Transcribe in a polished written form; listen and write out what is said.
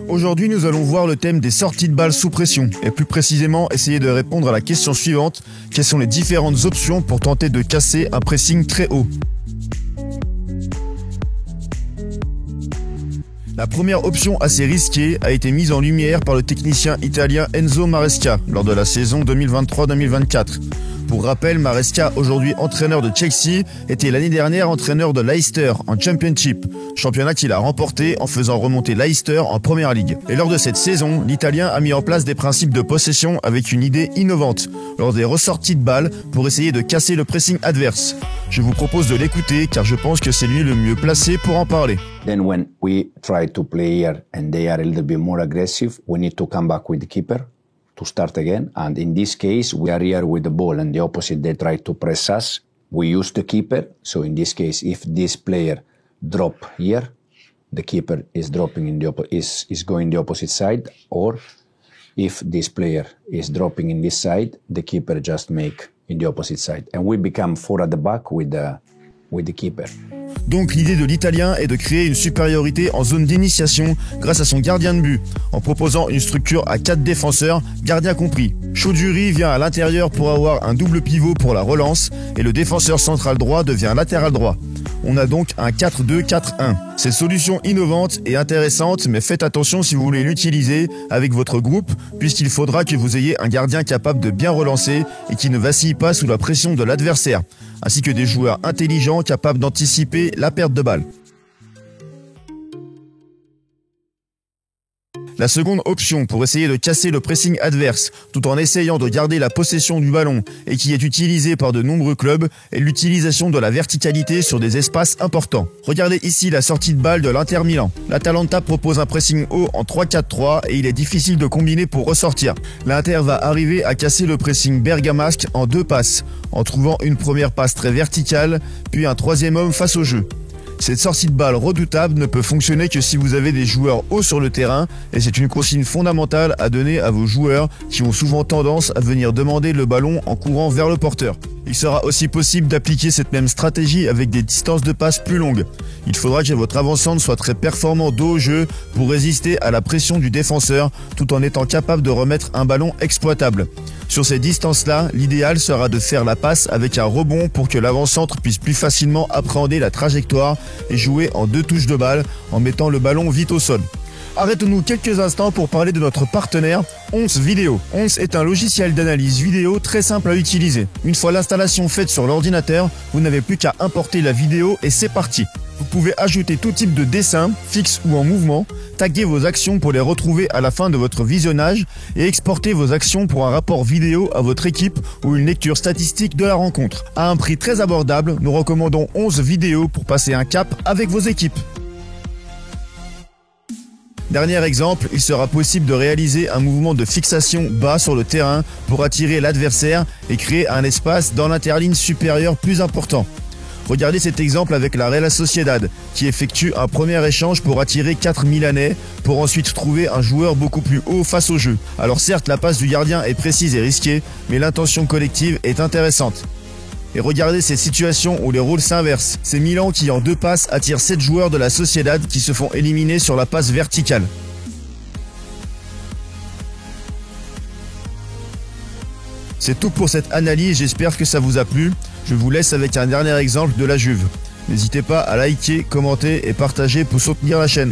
Aujourd'hui, nous allons voir le thème des sorties de balles sous pression et plus précisément essayer de répondre à la question suivante: quelles sont les différentes options pour tenter de casser un pressing très haut? La première option assez risquée a été mise en lumière par le technicien italien Enzo Maresca lors de la saison 2023-2024. Pour rappel, Maresca, aujourd'hui entraîneur de Chelsea, était l'année dernière entraîneur de Leicester en Championship, championnat qu'il a remporté en faisant remonter Leicester en Premier League. Et lors de cette saison, l'Italien a mis en place des principes de possession avec une idée innovante, lors des ressorties de balles pour essayer de casser le pressing adverse. Je vous propose de l'écouter car je pense que c'est lui le mieux placé pour en parler. Then when we try to play here and they are a little bit more aggressive, we need to come back with the keeper to start again. And in this case, we are here with the ball and the opposite, they try to press us. We use the keeper. So in this case, if this player drop here, the keeper is dropping in the is going the opposite side. Or if this player is dropping in this side, the keeper just make in the opposite side. And we become 4 at the back with the keeper. Donc l'idée de l'Italien est de créer une supériorité en zone d'initiation grâce à son gardien de but, en proposant une structure à 4 défenseurs, gardien compris. Chaudhuri vient à l'intérieur pour avoir un double pivot pour la relance et le défenseur central droit devient latéral droit. On a donc un 4-2-4-1. Cette solution innovante est intéressante, mais faites attention si vous voulez l'utiliser avec votre groupe, puisqu'il faudra que vous ayez un gardien capable de bien relancer et qui ne vacille pas sous la pression de l'adversaire, ainsi que des joueurs intelligents capables d'anticiper la perte de balle. La seconde option pour essayer de casser le pressing adverse tout en essayant de garder la possession du ballon et qui est utilisée par de nombreux clubs est l'utilisation de la verticalité sur des espaces importants. Regardez ici la sortie de balle de l'Inter Milan. L'Atalanta propose un pressing haut en 3-4-3 et il est difficile de combiner pour ressortir. L'Inter va arriver à casser le pressing bergamasque en 2 passes, en trouvant une première passe très verticale, puis un troisième homme face au jeu. Cette sortie de balle redoutable ne peut fonctionner que si vous avez des joueurs hauts sur le terrain et c'est une consigne fondamentale à donner à vos joueurs qui ont souvent tendance à venir demander le ballon en courant vers le porteur. Il sera aussi possible d'appliquer cette même stratégie avec des distances de passe plus longues. Il faudra que votre avant-centre soit très performant dos au jeu pour résister à la pression du défenseur tout en étant capable de remettre un ballon exploitable. Sur ces distances-là, l'idéal sera de faire la passe avec un rebond pour que l'avant-centre puisse plus facilement appréhender la trajectoire et jouer en 2 touches de balle en mettant le ballon vite au sol. Arrêtons-nous quelques instants pour parler de notre partenaire Once Vidéo. Once est un logiciel d'analyse vidéo très simple à utiliser. Une fois l'installation faite sur l'ordinateur, vous n'avez plus qu'à importer la vidéo et c'est parti. Vous pouvez ajouter tout type de dessin, fixe ou en mouvement, taguer vos actions pour les retrouver à la fin de votre visionnage et exporter vos actions pour un rapport vidéo à votre équipe ou une lecture statistique de la rencontre. À un prix très abordable, nous recommandons 11 vidéos pour passer un cap avec vos équipes. Dernier exemple, il sera possible de réaliser un mouvement de fixation bas sur le terrain pour attirer l'adversaire et créer un espace dans l'interligne supérieure plus important. Regardez cet exemple avec la Real Sociedad qui effectue un premier échange pour attirer 4 Milanais pour ensuite trouver un joueur beaucoup plus haut face au jeu. Alors certes, la passe du gardien est précise et risquée, mais l'intention collective est intéressante. Et regardez ces situations où les rôles s'inversent. C'est Milan qui en 2 passes attire 7 joueurs de la Sociedad qui se font éliminer sur la passe verticale. C'est tout pour cette analyse, j'espère que ça vous a plu. Je vous laisse avec un dernier exemple de la Juve. N'hésitez pas à liker, commenter et partager pour soutenir la chaîne.